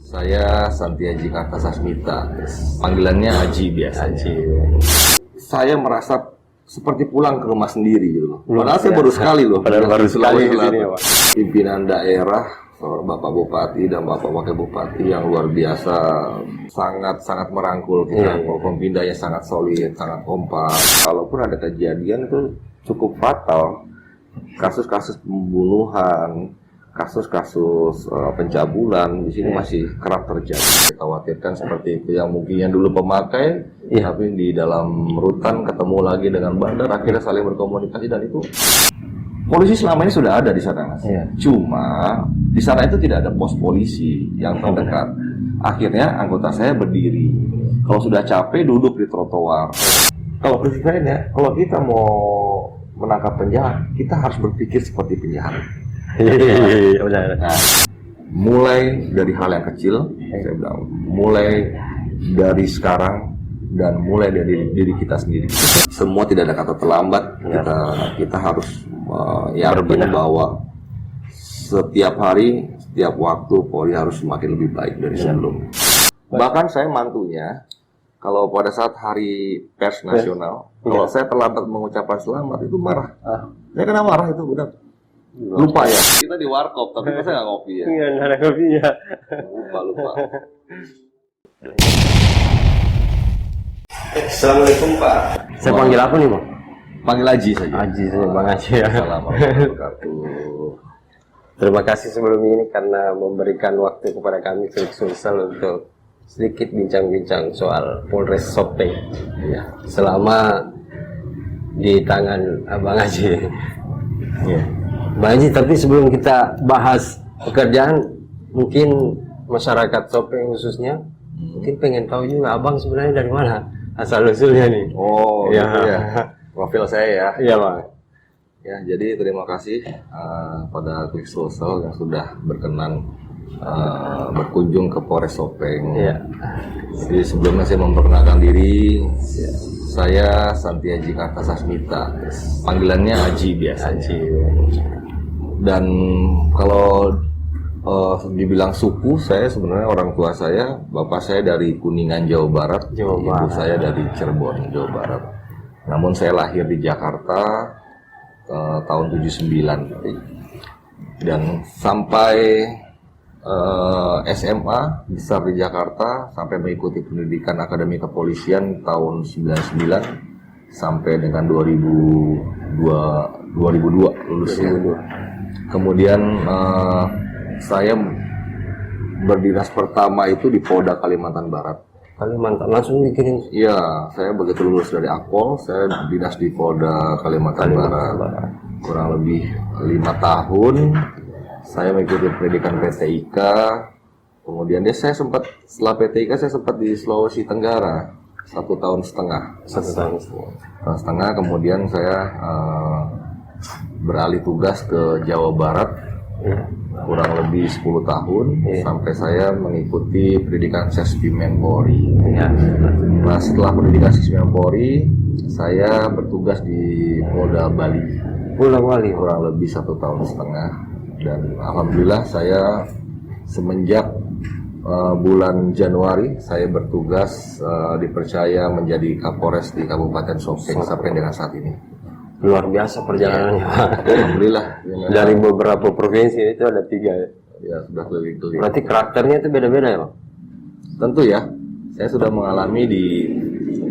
Saya Santiaji Kartasasmita, panggilannya Aji biasa. Aji. Saya merasa seperti pulang ke rumah sendiri gitu loh. Padahal saya baru sekali loh. Padahal baru sekali di sini, Pak. Pimpinan daerah, Bapak Bupati dan Bapak Wakil Bupati yang luar biasa, sangat merangkul kita. Pembindanya sangat solid, sangat kompak. Kalaupun ada kejadian itu cukup fatal, kasus-kasus pembunuhan, kasus-kasus pencabulan di sini masih kerap terjadi. Kita khawatirkan seperti itu, yang mungkin yang dulu pemakai, tapi di dalam rutan ketemu lagi dengan bandar, akhirnya saling berkomunikasi, dan itu polisi selama ini sudah ada di sana, Mas. Cuma di sana itu tidak ada pos polisi yang terdekat. Akhirnya anggota saya berdiri. Kalau sudah capek duduk di trotoar. Kalau prinsip saya ya, kalau kita mau menangkap penjahat, kita harus berpikir seperti penjahat. Nah, mulai dari hal yang kecil, saya bilang, mulai dari sekarang dan mulai dari diri kita sendiri. Semua tidak ada kata terlambat. Kita harus yakin bahwa setiap hari, setiap waktu Polri harus semakin lebih baik dari sebelumnya. Bahkan saya mantunya, kalau pada saat hari pers nasional, kalau saya terlambat mengucapkan selamat, itu marah. Saya kena marah itu, benar. Lupa ya, kita di warkop, tapi saya nggak ngopi ya. Iya, nggak ada kopinya. Lupa. Assalamualaikum, Pak. Saya panggil apa nih, Bang? Panggil Aji saja. Aji saja, Bang Aji ya. Assalamualaikum warahmatullahi wabarakatuh. Terima kasih sebelum ini karena memberikan waktu kepada kami Klik Sulsel untuk sedikit bincang-bincang soal Polres Sopeng selama di tangan Abang Aji. Bang Aji, tapi sebelum kita bahas pekerjaan, mungkin masyarakat Sopeng khususnya mungkin pengen tahu juga Abang sebenarnya dari mana asal usulnya nih. Oh, gitu ya. Profil saya ya. Iya, Bang. Ya, jadi terima kasih pada Klik Sulsel yang sudah berkenan berkunjung ke Polres Sopeng. Jadi sebelumnya saya memperkenalkan diri, saya Santiaji Kartasasmita, panggilannya Aji biasa. Dan kalau dibilang suku, saya sebenarnya orang tua saya, bapak saya dari Kuningan, Jawa Barat, ibu saya dari Cirebon, Jawa Barat. Namun saya lahir di Jakarta tahun 79, dan sampai SMA besar di Jakarta, sampai mengikuti pendidikan Akademi Kepolisian tahun 99 sampai dengan 2002 lulusnya. Kemudian saya berdinas pertama itu di Polda Kalimantan Barat. Kalimantan langsung dikirim? Iya, saya begitu lulus dari Akpol, saya dinas di Polda Kalimantan Barat. Kurang lebih 5 tahun. Saya mengikuti pendidikan PTIK. Kemudian setelah PTIK saya sempat di Sulawesi Tenggara 1 tahun setengah. 1 tahun setengah. Kemudian saya beralih tugas ke Jawa Barat kurang lebih 10 tahun sampai saya mengikuti pendidikan Sesbimmen Polri. Nah, setelah pendidikan Sesbimmen Polri, saya bertugas di Polda Bali. Kurang lebih 1 tahun setengah. Dan alhamdulillah saya semenjak bulan Januari saya bertugas dipercaya menjadi Kapolres di Kabupaten Sopeng sampai dengan saat ini. Luar biasa perjalanannya. Alhamdulillah. Dari beberapa provinsi itu ada 3 ya? Ya, sudah keliling-keliling. Berarti karakternya itu beda-beda ya, Bang? Tentu ya. Saya sudah mengalami di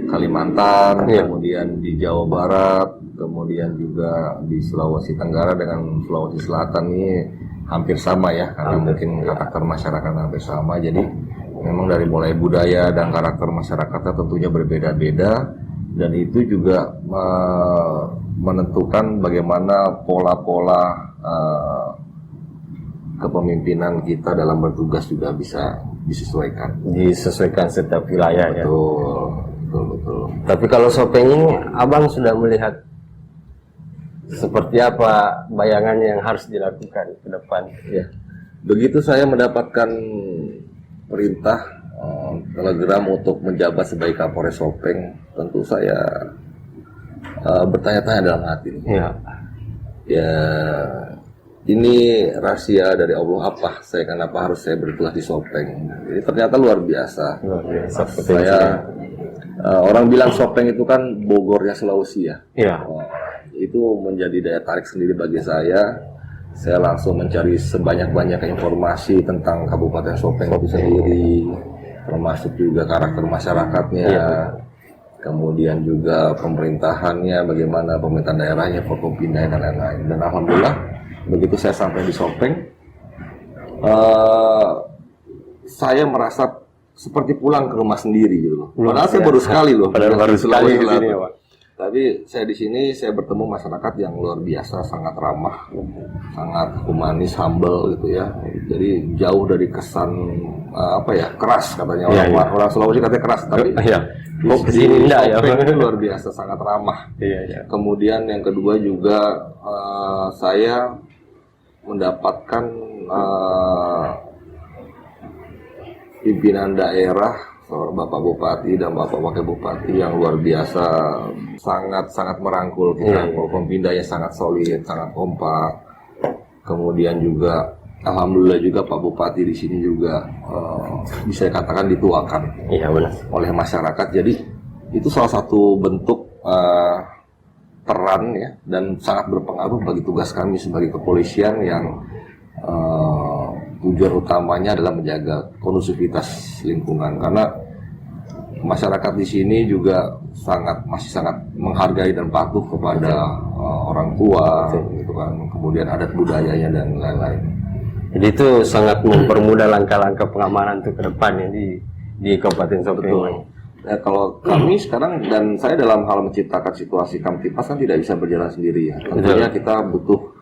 Kalimantan, kemudian di Jawa Barat, kemudian juga di Sulawesi Tenggara dengan Sulawesi Selatan ini hampir sama ya, karena mungkin karakter masyarakat hampir sama. Jadi memang dari mulai budaya dan karakter masyarakatnya tentunya berbeda-beda, dan itu juga menentukan bagaimana pola-pola kepemimpinan kita dalam bertugas juga bisa disesuaikan Setiap wilayah. Betul. Tapi kalau Sopeng ini, Abang sudah melihat seperti apa bayangannya yang harus dilakukan ke depan? Ya, begitu saya mendapatkan perintah telegram untuk menjabat sebagai Kapolres Sopeng, tentu saya bertanya-tanya dalam hati. Ya, ini rahasia dari Allah apa? Kenapa harus saya bertugas di Sopeng? Jadi ternyata luar biasa. Luar biasa. Saya orang bilang Sopeng itu kan Bogornya Sulawesi ya. Iya. Itu menjadi daya tarik sendiri bagi saya. Saya langsung mencari sebanyak-banyaknya informasi tentang Kabupaten Sopeng itu sendiri, termasuk juga karakter masyarakatnya. Iya. Kemudian juga pemerintahannya, bagaimana pemerintahan daerahnya, Forkompinda dan lain-lain. Dan alhamdulillah begitu saya sampai di Sopeng, saya merasa seperti pulang ke rumah sendiri gitu loh. Padahal saya baru sekali loh. Padahal baru sekali di sini ya, Pak. Tapi saya di sini saya bertemu masyarakat yang luar biasa, sangat ramah, sangat humanis, humble gitu ya. Jadi jauh dari kesan keras katanya orang Sulawesi katanya keras, tapi di sini Sopeng itu luar biasa, sangat ramah. Kemudian yang kedua juga saya mendapatkan pimpinan daerah, Bapak Bupati dan Bapak Wakil Bupati yang luar biasa, sangat merangkul kita. Forkompindanya sangat solid, sangat kompak. Kemudian juga alhamdulillah juga Pak Bupati di sini juga bisa dikatakan dituakan oleh masyarakat. Jadi itu salah satu bentuk peran ya, dan sangat berpengaruh bagi tugas kami sebagai kepolisian yang tujuan utamanya adalah menjaga kondusivitas lingkungan, karena masyarakat di sini juga masih sangat menghargai dan patuh kepada orang tua gitu kan, kemudian adat budayanya dan lain-lain. Jadi itu sangat mempermudah langkah-langkah pengamanan untuk ke depan ya di Kabupaten Sopeng. Ya, kalau kami sekarang dan saya dalam hal menciptakan situasi Kamtipas kan tidak bisa berjalan sendiri ya. Tentunya kita butuh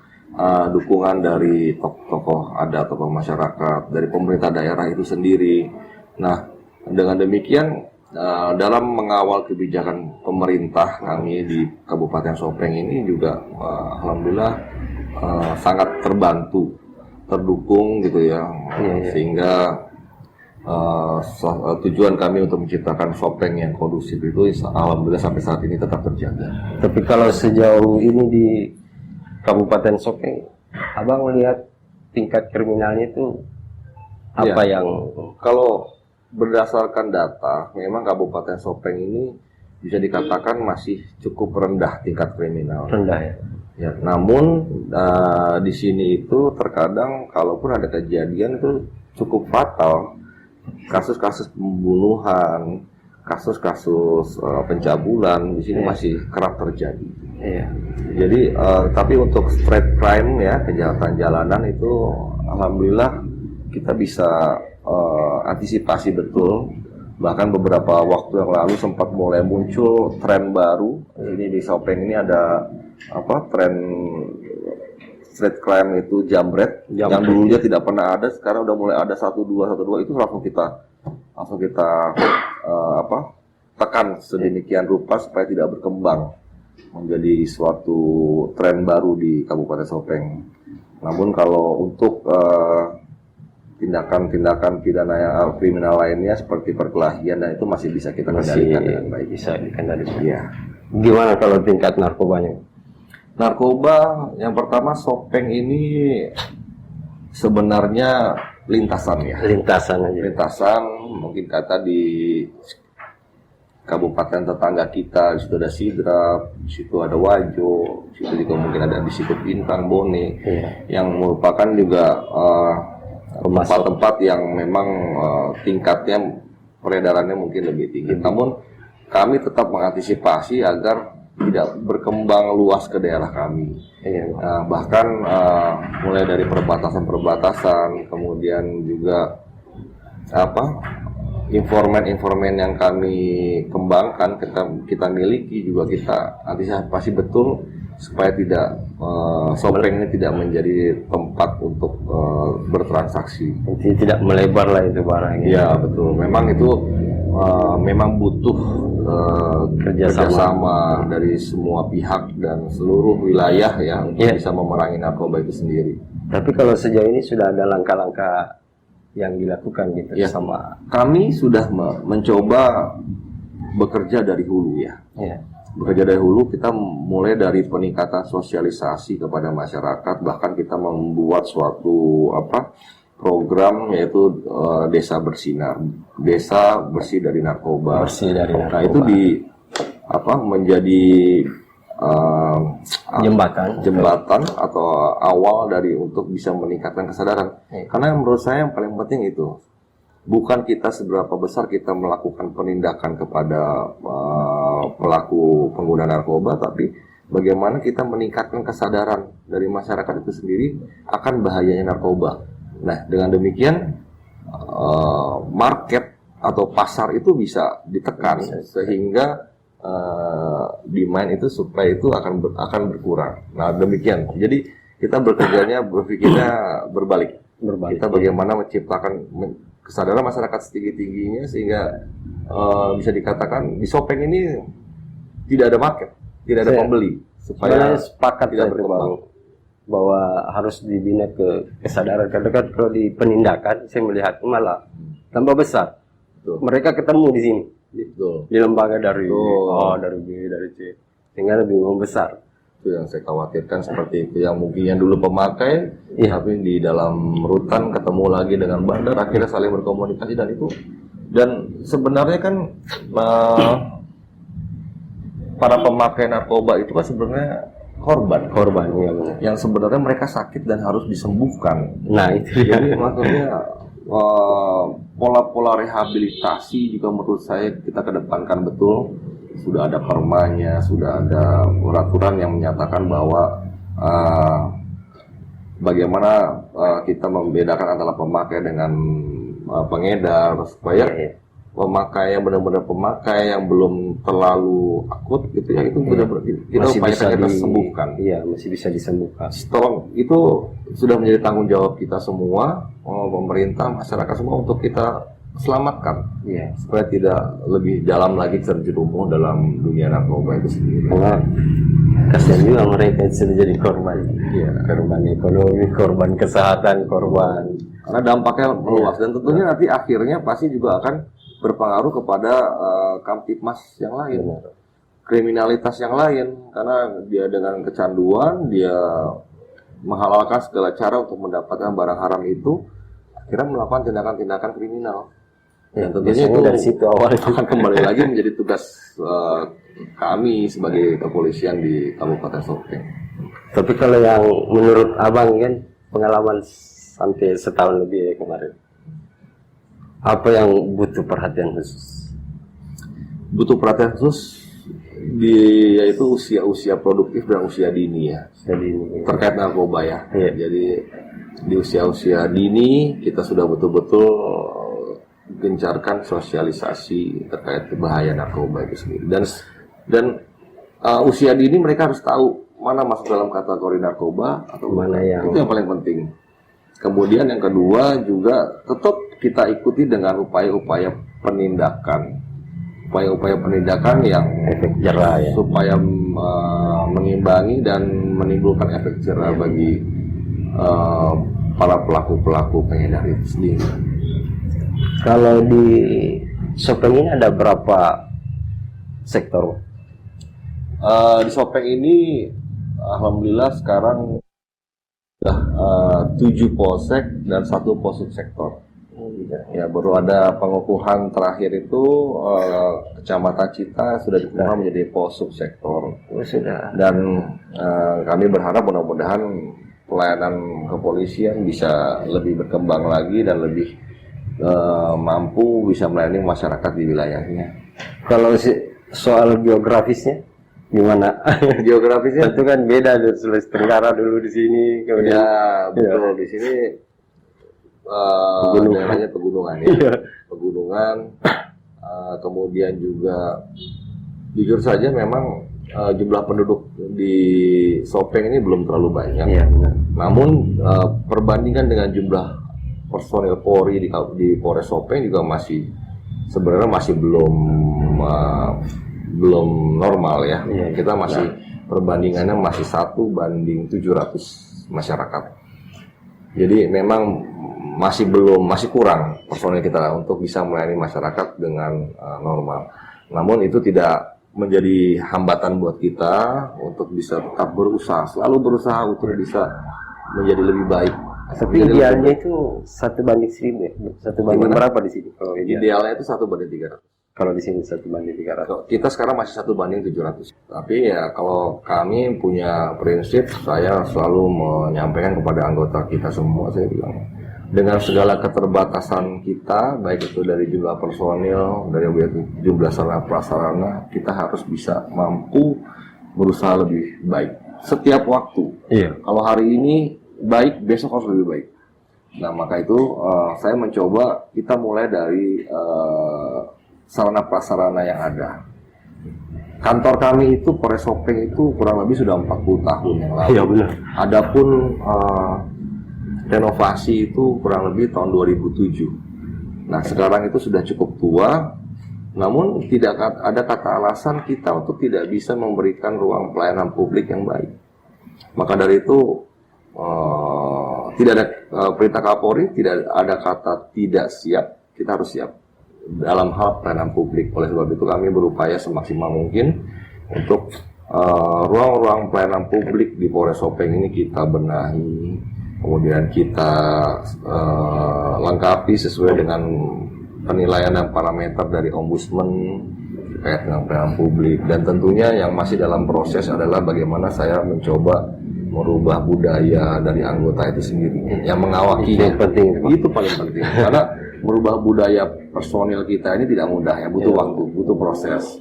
dukungan dari tokoh adat, tokoh masyarakat, dari pemerintah daerah itu sendiri. Nah, dengan demikian dalam mengawal kebijakan pemerintah kami di Kabupaten Sopeng ini juga alhamdulillah sangat terdukung gitu ya, sehingga tujuan kami untuk menciptakan Sopeng yang kondusif itu alhamdulillah sampai saat ini tetap terjaga. Tapi kalau sejauh ini di Kabupaten Sopeng, Abang melihat tingkat kriminalnya itu apa yang... Kalau berdasarkan data, memang Kabupaten Sopeng ini bisa dikatakan masih cukup rendah tingkat kriminal. Rendah ya? Ya, namun di sini itu terkadang kalaupun ada kejadian itu cukup fatal. Kasus-kasus pembunuhan, kasus-kasus pencabulan di sini masih kerap terjadi. Iya. Jadi tapi untuk street crime ya, kejahatan jalanan itu alhamdulillah kita bisa antisipasi betul. Bahkan beberapa waktu yang lalu sempat mulai muncul tren baru. Ini di Sopeng ini ada tren street crime itu jambret. Yang dulunya tidak pernah ada, sekarang udah mulai ada 1212 itu langsung kita tekan sedemikian rupa supaya tidak berkembang menjadi suatu tren baru di Kabupaten Sopeng. Namun kalau untuk tindakan-tindakan pidana kriminal lainnya seperti perkelahian dan itu masih bisa kita kendalikan dengan baik. Bisa dikendalikan. Ya. Gimana kalau tingkat narkobanya? Narkoba yang pertama, Sopeng ini sebenarnya lintasan ya. Lintasan aja. Lintasan, mungkin kata di kabupaten tetangga kita, di situ ada Sidrap, di situ ada Wajo, di situ juga mungkin ada di situ Bintang, Bone, yang merupakan juga tempat-tempat yang memang tingkatnya peredarannya mungkin lebih tinggi. Namun kami tetap mengantisipasi agar tidak berkembang luas ke daerah kami. Bahkan mulai dari perbatasan-perbatasan, kemudian juga informan-informan yang kami kembangkan, kita miliki juga kita antisipasi betul supaya tidak Sopeng ini tidak menjadi tempat untuk bertransaksi. Jadi tidak melebar lah itu barang. Iya betul. Memang itu memang butuh kerjasama dari semua pihak dan seluruh wilayah ya untuk bisa memerangi narkoba itu sendiri. Tapi kalau sejauh ini sudah ada langkah-langkah yang dilakukan gitu sama kami sudah mencoba bekerja dari hulu ya. bekerja dari hulu, kita mulai dari peningkatan sosialisasi kepada masyarakat, bahkan kita membuat suatu program, yaitu desa bersinar, desa bersih dari narkoba. Bersih dari Nah, narkoba. itu menjadi jembatan atau awal dari untuk bisa meningkatkan kesadaran. Karena menurut saya yang paling penting itu bukan kita seberapa besar kita melakukan penindakan kepada pelaku pengguna narkoba, tapi bagaimana kita meningkatkan kesadaran dari masyarakat itu sendiri akan bahayanya narkoba. Nah, dengan demikian market atau pasar itu bisa ditekan sehingga demand itu, supply itu akan berkurang. Nah, demikian. Jadi kita berpikirnya berbalik. Kita bagaimana menciptakan kesadaran masyarakat setinggi-tingginya sehingga bisa dikatakan di Sopeng ini tidak ada market, tidak ada pembeli, supaya sepakat tidak berkembang. Bahwa harus dibina ke kesadaran, karena kan kalau di penindakan saya melihat malah tambah besar. Betul. Mereka ketemu di sini, Betul. di lembaga dari Betul. dari B, dari C, sehingga lebih membesar. Itu yang saya khawatirkan, seperti itu, yang mungkin yang dulu pemakai, tapi di dalam rutan ketemu lagi dengan bandar, akhirnya saling berkomunikasi, dan sebenarnya kan para pemakai narkoba itu kan sebenarnya korban Ya, benar. yang sebenarnya mereka sakit dan harus disembuhkan. Nah, itu dia. Jadi maksudnya pola-pola rehabilitasi juga menurut saya kita kedepankan betul. Sudah ada permanya, sudah ada peraturan yang menyatakan bahwa bagaimana kita membedakan antara pemakai dengan pengedar, supaya pemakai yang benar-benar pemakai yang belum terlalu akut gitu ya, itu benar-benar kita Masih upayakan kita sembuhkan. Iya, masih bisa disembuhkan. Tolong, itu sudah menjadi tanggung jawab kita semua, pemerintah, masyarakat semua, untuk kita selamatkan, supaya tidak lebih dalam lagi terjerumus dalam dunia narkoba itu sendiri. Karena kasihan juga mereka sudah jadi korban, korban ekonomi, korban kesehatan, korban. Karena dampaknya meluas, dan tentunya nanti akhirnya pasti juga akan berpengaruh kepada kamtipmas yang lain, kriminalitas yang lain, karena dia dengan kecanduan, dia menghalalkan segala cara untuk mendapatkan barang haram itu, akhirnya melakukan tindakan-tindakan kriminal. Dan tentunya itu dari situ awalnya akan kembali lagi menjadi tugas kami sebagai kepolisian di Kabupaten Sopeng. Tapi kalau yang menurut abang kan pengalaman sampai setahun lebih kemarin, apa yang butuh perhatian khusus? Butuh perhatian khusus yaitu usia produktif dan usia dini ya. Terkait narkoba ya. Jadi di usia usia dini kita sudah betul-betul gencarkan sosialisasi terkait bahaya narkoba itu sendiri, dan usia dini mereka harus tahu mana masuk dalam kategori narkoba atau mana yang itu yang paling penting. Kemudian yang kedua juga tetap kita ikuti dengan upaya-upaya penindakan yang efek jerah ya, supaya mengimbangi dan menimbulkan efek jerah bagi para pelaku pengedar itu sendiri. Kalau di Sopeng ini ada berapa sektor? Di Sopeng ini alhamdulillah sekarang sudah 7 polsek dan 1 posubsektor. Ya, baru ada pengukuhan terakhir itu Kecamatan Cita sudah dikukuhkan menjadi posubsektor. Dan kami berharap mudah-mudahan pelayanan kepolisian bisa lebih berkembang lagi dan lebih mampu bisa melayani masyarakat di wilayahnya. Kalau soal geografisnya gimana? Geografisnya itu kan beda dari Sulawesi Tenggara dulu di sini, kemudian betul di sini daerahnya pegunungan ya. Pegunungan, kemudian juga jujur saja memang jumlah penduduk di Sopeng ini belum terlalu banyak. Namun perbandingan dengan jumlah personil Polri di Polres Sopeng juga sebenarnya masih belum normal ya. Kita masih perbandingannya masih 1:700 masyarakat. Jadi memang masih kurang personil kita untuk bisa melayani masyarakat dengan normal. Namun itu tidak menjadi hambatan buat kita untuk bisa tetap berusaha, selalu berusaha untuk bisa menjadi lebih baik. Tapi Menjadi lebih idealnya baik. itu 1:1000 ya? 1 banding Gimana? berapa di sini? Kalau ideal. Idealnya itu 1:300. Kalau di sini 1:300. Kita sekarang masih 1:700. Tapi ya kalau kami punya prinsip, saya selalu menyampaikan kepada anggota kita semua, saya bilang, dengan segala keterbatasan kita, baik itu dari jumlah personil, dari jumlah sarana prasarana, kita harus bisa mampu berusaha lebih baik setiap waktu. Iya. Kalau hari ini baik, besok harus lebih baik. Nah, maka itu saya mencoba kita mulai dari sarana prasarana yang ada. Kantor kami itu Polres Sopeng itu kurang lebih sudah 40 tahun yang lalu. Iya benar. Adapun renovasi itu kurang lebih tahun 2007. Nah, sekarang itu sudah cukup tua, namun tidak ada kata alasan kita untuk tidak bisa memberikan ruang pelayanan publik yang baik. Maka dari itu tidak ada perintah Kapolri, tidak ada kata tidak siap, kita harus siap dalam hal pelayanan publik. Oleh sebab itu kami berupaya semaksimal mungkin untuk ruang-ruang pelayanan publik di Polres Sopeng ini kita benahi, kemudian kita lengkapi sesuai dengan penilaian dan parameter dari Ombudsman terkait dengan pelayanan publik. Dan tentunya yang masih dalam proses adalah bagaimana saya mencoba merubah budaya dari anggota itu sendiri yang mengawakinya. Itu penting. Itu paling penting karena merubah budaya personil kita ini tidak mudah ya, butuh waktu, butuh proses.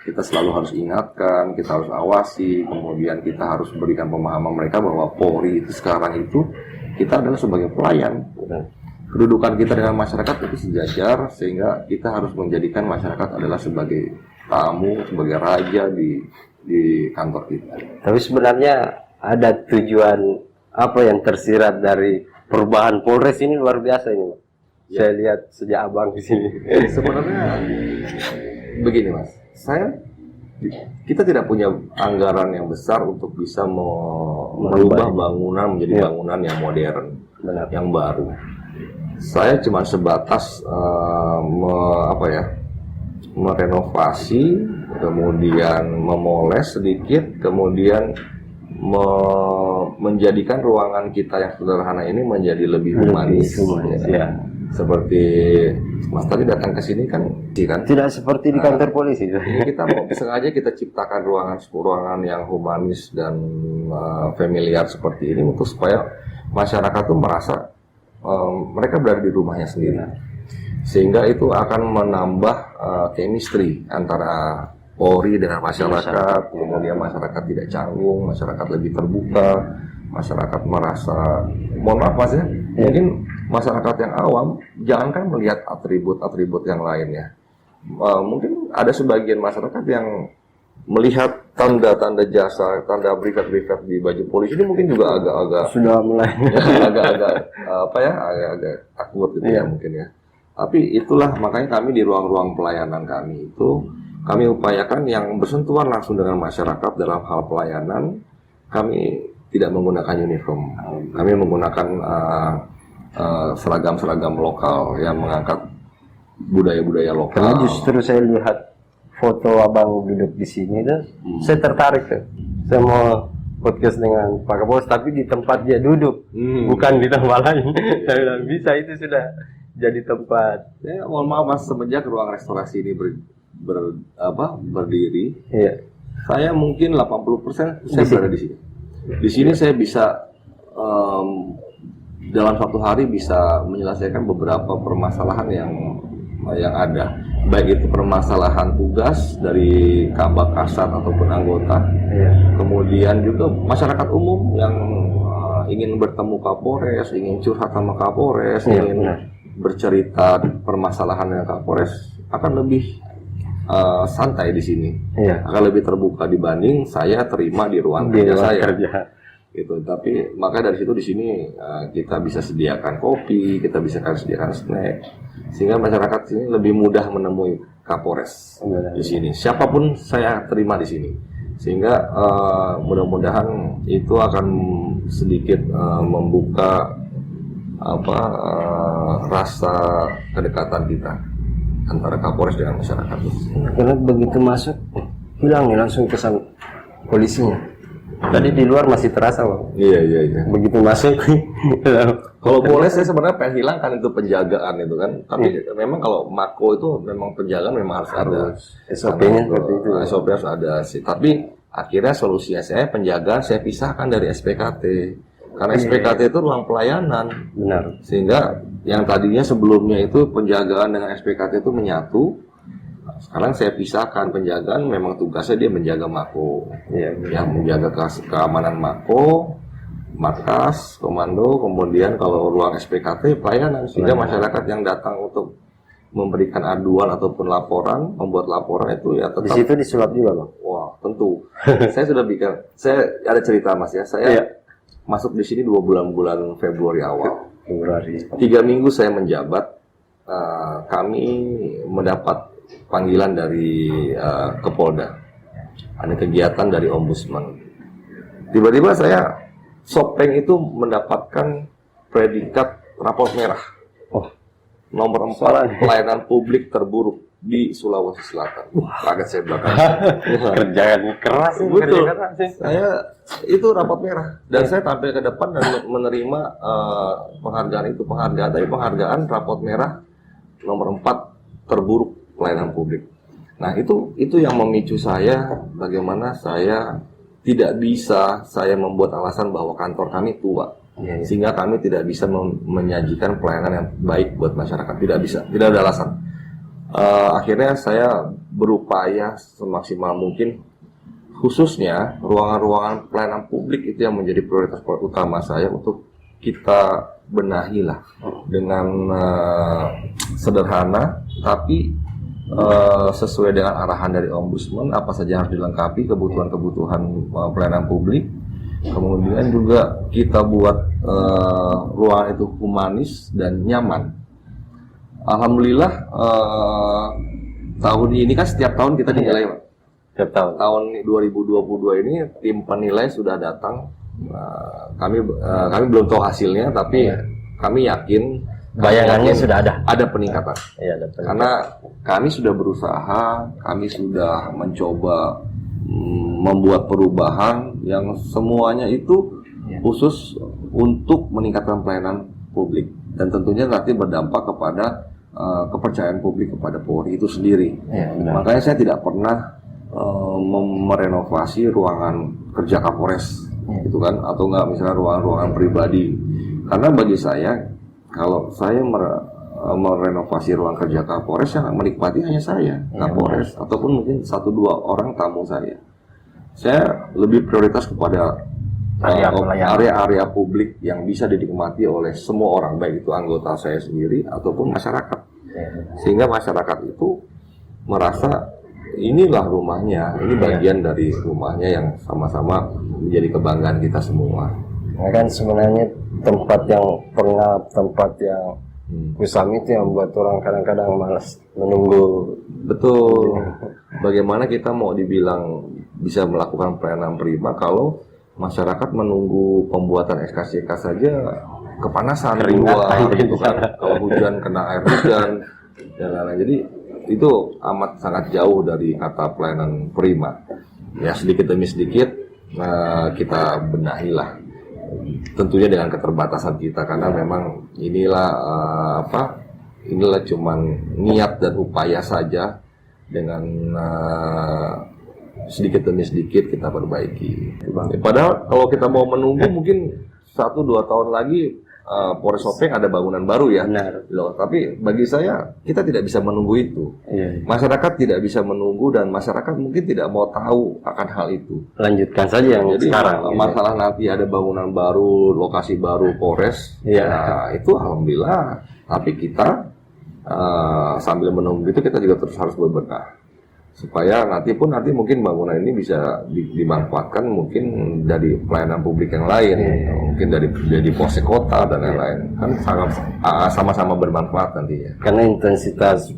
Kita selalu harus ingatkan, kita harus awasi, kemudian kita harus berikan pemahaman mereka bahwa Polri itu sekarang itu kita adalah sebagai pelayan. Kedudukan kita dengan masyarakat itu sejajar, sehingga kita harus menjadikan masyarakat adalah sebagai tamu, sebagai raja di kantor kita. Tapi sebenarnya ada tujuan apa yang tersirat dari perubahan Polres ini luar biasa ini, Mas. Ya. Saya lihat sejak abang di sini. Sebenarnya begini, Mas, kita tidak punya anggaran yang besar untuk bisa merubah bangunan menjadi bangunan yang modern, Benar. yang baru. Saya cuma sebatas merenovasi, kemudian memoles sedikit, kemudian menjadikan ruangan kita yang sederhana ini menjadi lebih humanis. Ya. Seperti Mas tadi datang ke sini kan, Tidak seperti di kantor polisi. ini kita mau sengaja kita ciptakan ruangan yang humanis dan familiar seperti ini untuk supaya masyarakat tuh merasa mereka berada di rumahnya sendiri, sehingga itu akan menambah chemistry antara Polri dengan masyarakat. Kemudian masyarakat tidak canggung, masyarakat lebih terbuka, masyarakat merasa, mohon maaf Mas ya, mungkin masyarakat yang awam jangankan melihat atribut-atribut yang lainnya, mungkin ada sebagian masyarakat yang melihat tanda-tanda jasa, tanda berikat-berikat di baju polisi ini mungkin juga agak-agak Sudah mulai. agak-agak agak-agak takut gitu ya mungkin ya. Tapi itulah makanya kami di ruang-ruang pelayanan kami itu kami upayakan yang bersentuhan langsung dengan masyarakat dalam hal pelayanan. Kami tidak menggunakan uniform, kami menggunakan seragam-seragam lokal yang mengangkat budaya-budaya lokal. Karena justru saya lihat foto abang duduk di sini dan saya tertarik tuh. Saya mau podcast dengan Pak Kapolres tapi di tempat dia duduk, bukan di tempat lain. Saya bilang bisa, itu sudah jadi tempat. Ya, mohon maaf Mas, semenjak ruang restorasi ini berdiri, Iya. saya mungkin 80% saya berada di sini. Di sini saya bisa dalam satu hari bisa menyelesaikan beberapa permasalahan yang ada, baik itu permasalahan tugas dari Kabak Kasat ataupun anggota, kemudian juga masyarakat umum yang ingin bertemu Kapolres, ingin curhat sama Kapolres, ingin bercerita permasalahan dengan Kapolres akan lebih santai di sini, akan lebih terbuka dibanding saya terima di ruang kerja saya. Gitu. Tapi maka dari situ di sini kita bisa sediakan kopi, kita bisa sediakan snack, sehingga masyarakat sini lebih mudah menemui Kapolres di sini. Siapapun saya terima di sini, sehingga mudah-mudahan itu akan sedikit membuka rasa kedekatan kita antara Kapolres dengan masyarakat. Karena begitu masuk hilang nih, langsung kesan polisinya. Tadi di luar masih terasa Bang. Iya. Begitu masuk Kalau boleh saya sebenarnya pengen hilangkan itu penjagaan itu kan. Tapi memang kalau Mako itu memang penjagaan memang harus ada. SOP-nya seperti itu. SOP harus ada sih. Tapi akhirnya solusinya saya penjagaan saya pisahkan dari SPKT. Karena SPKT itu ruang pelayanan. Benar. Sehingga yang tadinya sebelumnya itu penjagaan dengan SPKT itu menyatu. Sekarang saya pisahkan, penjagaan memang tugasnya dia menjaga Mako. Iya. Yang menjaga keamanan Mako, markas, komando, kemudian kalau ruang SPKT pelayanan, sehingga masyarakat yang datang untuk memberikan aduan ataupun laporan, membuat laporan itu ya Di tetap. situ disulap juga Bang. Wah, tentu. Saya sudah bikin, saya ada cerita Mas ya, saya masuk di sini 2 bulan Februari awal. Februari. 3 minggu saya menjabat, kami mendapat panggilan dari Kepolda. Ada kegiatan dari Ombudsman. Tiba-tiba saya Sopeng itu mendapatkan predikat rapor merah. Oh, Nomor 4 pelayanan publik terburuk di Sulawesi Selatan. Kaget saya belakang. kerjaan keras sih. Betul. Kerja keras sih. Saya itu rapor merah dan saya tampil ke depan dan menerima penghargaan itu, penghargaan rapor merah nomor 4 terburuk pelayanan publik. Nah, itu yang memicu saya bagaimana saya tidak bisa saya membuat alasan bahwa kantor kami tua. Sehingga kami tidak bisa menyajikan pelayanan yang baik buat masyarakat. Tidak bisa, tidak ada alasan. Akhirnya saya berupaya semaksimal mungkin, khususnya ruangan-ruangan pelayanan publik itu yang menjadi prioritas utama saya untuk kita benahi lah dengan sederhana tapi sesuai dengan arahan dari Ombudsman, apa saja harus dilengkapi kebutuhan-kebutuhan pelayanan publik. Kemudian juga kita buat ruangan itu humanis dan nyaman. Alhamdulillah tahun ini kan setiap tahun kita dinilai, Pak. Setiap tahun. Tahun 2022 ini tim penilai sudah datang. Kami belum tahu hasilnya, tapi kami yakin Bayangannya sudah ada. Ada peningkatan. Iya, ada peningkatan. Karena kami sudah berusaha, kami sudah mencoba membuat perubahan yang semuanya itu khusus untuk meningkatkan pelayanan publik dan tentunya nanti berdampak kepada kepercayaan publik kepada Polri itu sendiri. Ya, makanya saya tidak pernah merenovasi ruangan kerja Kapolres, gitu kan, atau enggak misalnya ruangan-ruangan pribadi. Karena bagi saya kalau saya merenovasi ruang kerja Kapolres, yang menikmati hanya saya, Kapolres, ataupun mungkin 1-2 orang tamu saya. Saya lebih prioritas kepada area-area publik yang bisa dinikmati oleh semua orang, baik itu anggota saya sendiri ataupun masyarakat. Sehingga masyarakat itu merasa inilah rumahnya, ini bagian dari rumahnya yang sama-sama menjadi kebanggaan kita semua. Nah, kan sebenarnya tempat yang pengap, tempat yang kusam itu yang buat orang kadang-kadang malas menunggu. Betul. Bagaimana kita mau dibilang bisa melakukan pelayanan prima kalau masyarakat menunggu pembuatan SKCK saja kepanasan luar, gitu kan. Kalau hujan kena air hujan dan lain-lain. Jadi itu amat sangat jauh dari kata pelayanan prima. Ya sedikit demi sedikit kita benahilah. Tentunya dengan keterbatasan kita, karena memang inilah inilah cuman niat dan upaya saja. Dengan sedikit demi sedikit kita perbaiki. Padahal kalau kita mau menunggu mungkin 1-2 tahun lagi Polres Sopeng ada bangunan baru ya. Benar. Loh, tapi bagi saya kita tidak bisa menunggu itu. Masyarakat tidak bisa menunggu dan masyarakat mungkin tidak mau tahu akan hal itu. Lanjutkan saja yang Jadi, sekarang. masalah nanti ada bangunan baru, lokasi baru Polres, ya itu alhamdulillah. Tapi kita sambil menunggu itu kita juga terus harus berbenah supaya nanti mungkin bangunan ini bisa dimanfaatkan mungkin dari pelayanan publik yang lain, mungkin dari Polsek Kota dan lain-lain, kan sama-sama bermanfaat nantinya. Karena intensitas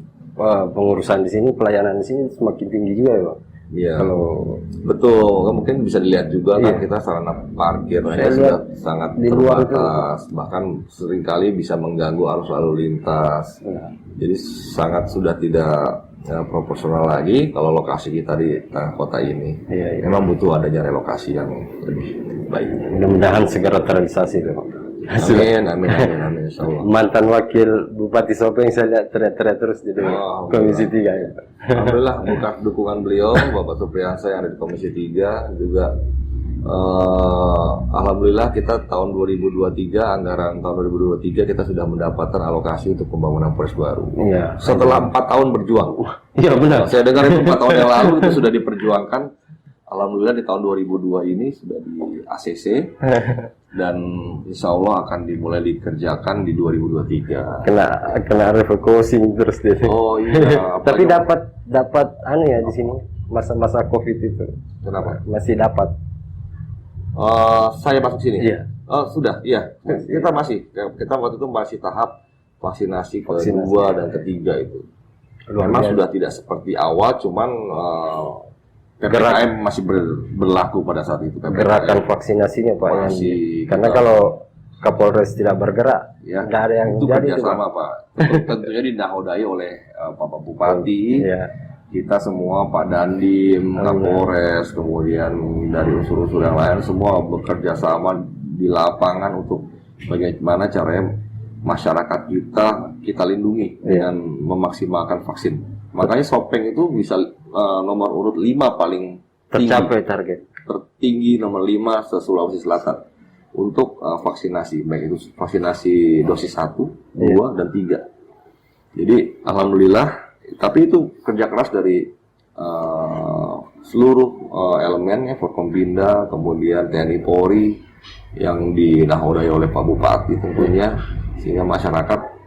pengurusan di sini, pelayanan di sini semakin tinggi juga ya, Pak. Iya. Kalau betul, mungkin bisa dilihat juga kan kita sarana parkirnya sudah sangat terbatas, bahkan seringkali bisa mengganggu arus lalu lintas. Jadi sangat sudah tidak proporsional lagi kalau lokasi kita di tengah kota ini. Iya, iya. Memang butuh adanya relokasi yang lebih baik. Mudah-mudahan segera terrealisasi itu. Amin, amin, amin, amin, insya Allah. Mantan wakil Bupati Sopeng saya lihat teriak-teriak terus di Komisi 3 ya. Alhamdulillah berkat dukungan beliau, Bapak Supriyansa yang ada di Komisi 3 juga. Alhamdulillah kita tahun 2023, anggaran tahun 2023 kita sudah mendapatkan alokasi untuk pembangunan Polres baru. Iya. Setelah 4 tahun berjuang. Iya benar. Saya dengar itu 4 tahun yang lalu itu sudah diperjuangkan. Alhamdulillah di tahun 2002 ini sudah di ACC dan insya Allah akan dimulai dikerjakan di 2023. Kena refocusing terus dia. Oh iya. Tapi dapat anu ya di sini masa-masa Covid itu. Kenapa? Masih dapat. Saya masuk sini. Iya. Sudah, iya. Kita waktu itu masih tahap vaksinasi kedua dan ketiga itu. Memang sudah tidak seperti awal, cuman PPKM masih berlaku pada saat itu. PPKM. Gerakan vaksinasinya Pak Masih, karena kalau Kapolres tidak bergerak, ya, nggak ada yang itu jadi kerjasama Pak. Tentunya dinahodai oleh Bapak Bupati. Iya. Kita semua Pak Dandim, Kapolres, kemudian dari unsur-unsur yang lain semua bekerja sama di lapangan untuk bagaimana caranya masyarakat kita lindungi dengan memaksimalkan vaksin. Makanya Sopeng itu bisa nomor urut 5 paling tercapai target. Tertinggi nomor 5 se-Sulawesi Selatan untuk vaksinasi, baik itu vaksinasi dosis 1, 2, dan 3. Jadi alhamdulillah. Tapi itu kerja keras dari seluruh elemennya, Forkompinda, kemudian TNI Polri yang dinahodai oleh Pak Bupati tentunya, sehingga masyarakat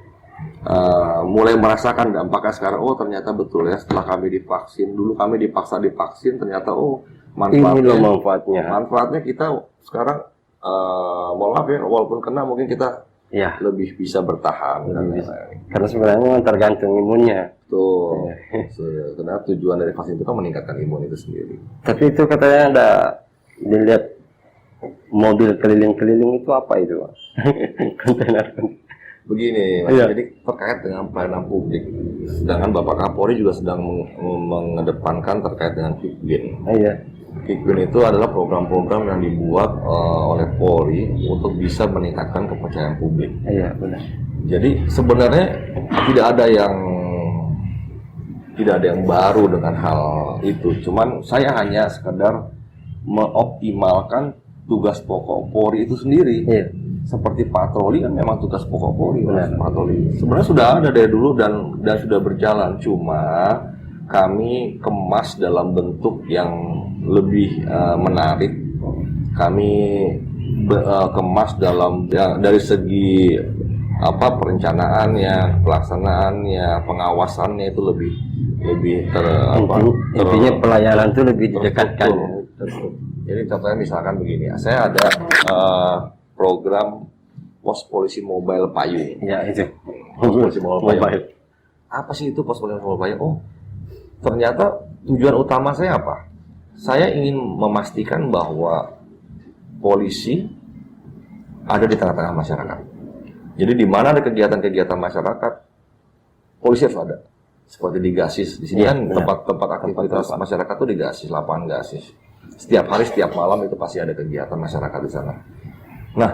mulai merasakan dampaknya sekarang. Oh ternyata betul ya, setelah kami divaksin, dulu kami dipaksa divaksin, ternyata manfaatnya kita sekarang mohon maaf ya, walaupun kena mungkin kita lebih bisa bertahan. Karena sebenarnya tergantung imunnya. Tuh, karena tujuan dari vaksin itu kan meningkatkan imun itu sendiri. Tapi itu katanya ada dilihat mobil keliling-keliling itu apa itu, Pak? Kontainer. Begini, jadi terkait dengan pelayanan publik. Sedangkan Bapak Kapolri juga sedang mengedepankan terkait dengan Kikbin. Kikbin itu adalah program-program yang dibuat oleh Polri untuk bisa meningkatkan kepercayaan publik. Iya, benar. Jadi sebenarnya tidak ada yang baru dengan hal itu. Cuman saya hanya sekedar mengoptimalkan tugas pokok Polri itu sendiri. Iya. Seperti patroli kan memang tugas pokok Polri. Patroli sebenarnya sudah ada dari dulu dan sudah berjalan. Cuma kami kemas dalam bentuk yang lebih menarik. Kami kemas dalam dari segi perencanaannya, pelaksanaannya, pengawasannya itu lebih intinya pelayanan itu lebih didekatkan. Jadi contohnya misalkan begini ya, saya ada program pos polisi mobile payung. Ya itu. Pos polisi mobile. Apa sih itu pos polisi mobile payung? Oh, ternyata tujuan utama saya apa? Saya ingin memastikan bahwa polisi ada di tengah-tengah masyarakat. Jadi di mana ada kegiatan-kegiatan masyarakat, polisi harus ada. Seperti di Gasis, di sini kan tempat-tempat aktivitas masyarakat itu di Gasis, lapangan Gasis. Setiap hari, setiap malam itu pasti ada kegiatan masyarakat di sana. Nah,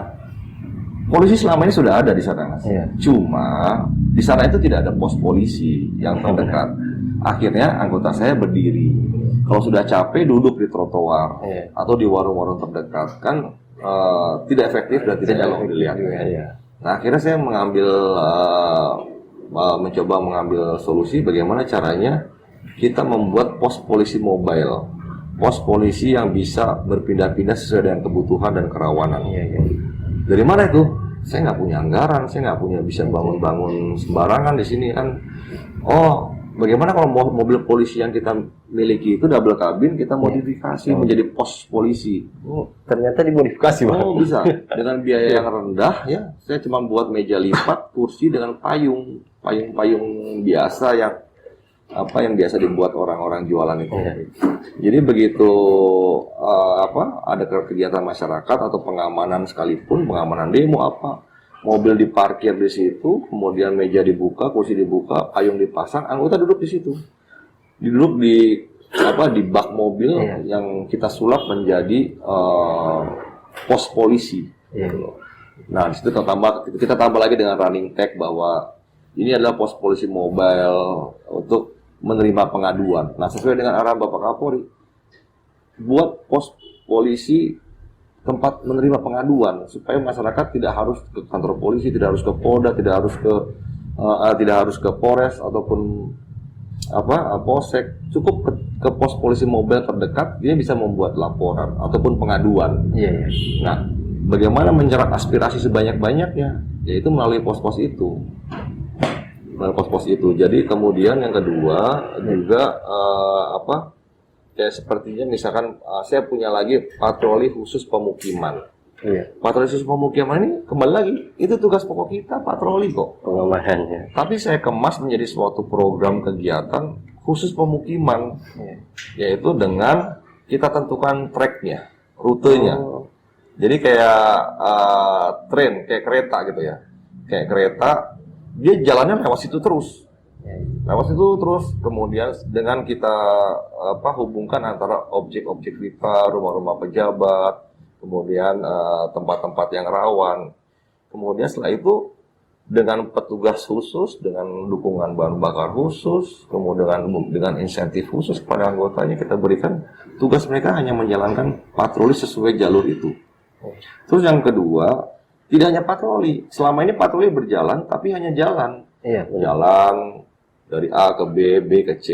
polisi selama ini sudah ada di sana, Mas. Cuma di sana itu tidak ada pos polisi yang terdekat. Akhirnya anggota saya berdiri. Kalau sudah capek duduk di trotoar atau di warung-warung terdekat, kan tidak efektif dan tidak elok dilihat. Nah, akhirnya saya mencoba mengambil solusi bagaimana caranya kita membuat pos polisi mobile, pos polisi yang bisa berpindah-pindah sesuai dengan kebutuhan dan kerawanan. Dari mana itu? Saya nggak punya anggaran, saya nggak punya bisa bangun-bangun sembarangan di sini kan. Oh, bagaimana kalau mobil polisi yang kita miliki itu double cabin kita modifikasi menjadi pos polisi? Oh, ternyata dimodifikasi, Pak. Oh, bisa. Dengan biaya yang rendah ya. Saya cuma buat meja lipat, kursi dengan payung biasa yang biasa dibuat orang-orang jualan itu. Jadi begitu ada kegiatan masyarakat atau pengamanan sekalipun, pengamanan demo mobil diparkir di situ, kemudian meja dibuka, kursi dibuka, payung dipasang, anggota duduk di situ. duduk di bak mobil yang kita sulap menjadi pos polisi. Gitu loh. Nah, di situ kita tambah lagi dengan running tag bahwa ini adalah pos polisi mobile untuk menerima pengaduan. Nah, sesuai dengan arahan Bapak Kapolri, buat pos polisi tempat menerima pengaduan supaya masyarakat tidak harus ke kantor polisi, tidak harus ke Polda, tidak harus ke Polres ataupun polsek, cukup ke pos polisi mobile terdekat, dia bisa membuat laporan ataupun pengaduan. Nah, bagaimana menyerap aspirasi sebanyak-banyaknya, yaitu melalui pos-pos itu. Jadi kemudian yang kedua juga kayak sepertinya misalkan saya punya lagi patroli khusus pemukiman. Patroli khusus pemukiman ini kembali lagi itu tugas pokok kita, patroli kok. Pengamahannya. Tapi saya kemas menjadi suatu program kegiatan khusus pemukiman, yaitu dengan kita tentukan tracknya, rutenya. Jadi kayak train, kayak kereta gitu ya. Kayak kereta, dia jalannya lewat situ terus. Kemudian dengan kita hubungkan antara objek-objek vital, rumah-rumah pejabat, kemudian tempat-tempat yang rawan. Kemudian setelah itu dengan petugas khusus, dengan dukungan bahan bakar khusus, kemudian dengan insentif khusus kepada anggotanya, kita berikan tugas mereka hanya menjalankan patroli sesuai jalur itu. Terus yang kedua, tidak hanya patroli. Selama ini patroli berjalan, tapi hanya jalan. Jalan dari A ke B, B ke C,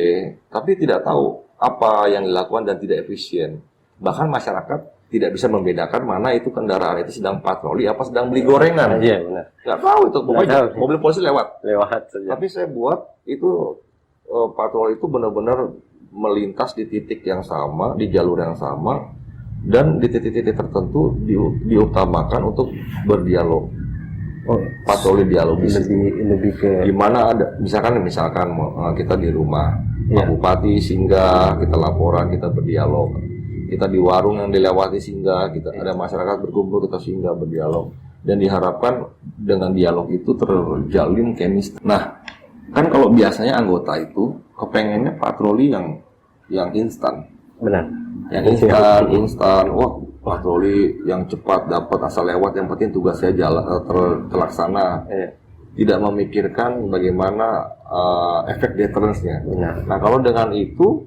tapi tidak tahu apa yang dilakukan dan tidak efisien. Bahkan masyarakat tidak bisa membedakan mana itu kendaraan itu sedang patroli, apa sedang beli gorengan. Benar. Nggak tahu itu, pokoknya mobil polisi lewat saja. Tapi saya buat itu patroli itu benar-benar melintas di titik yang sama, di jalur yang sama, dan di titik-titik tertentu diutamakan untuk berdialog. Patroli dialogis lebih ke gimana ada misalkan kita di rumah Pak Bupati singgah, kita laporan, kita berdialog. Kita di warung yang dilewati singgah, kita ada masyarakat berkumpul, kita singgah berdialog, dan diharapkan dengan dialog itu terjalin chemistry. Nah, kan kalau biasanya anggota itu kepengennya patroli yang instan. Benar. Yang instan, wah patroli yang cepat, dapat asal lewat, yang penting tugas saya terlaksana. Tidak memikirkan bagaimana efek deterrence-nya. Nah, kalau dengan itu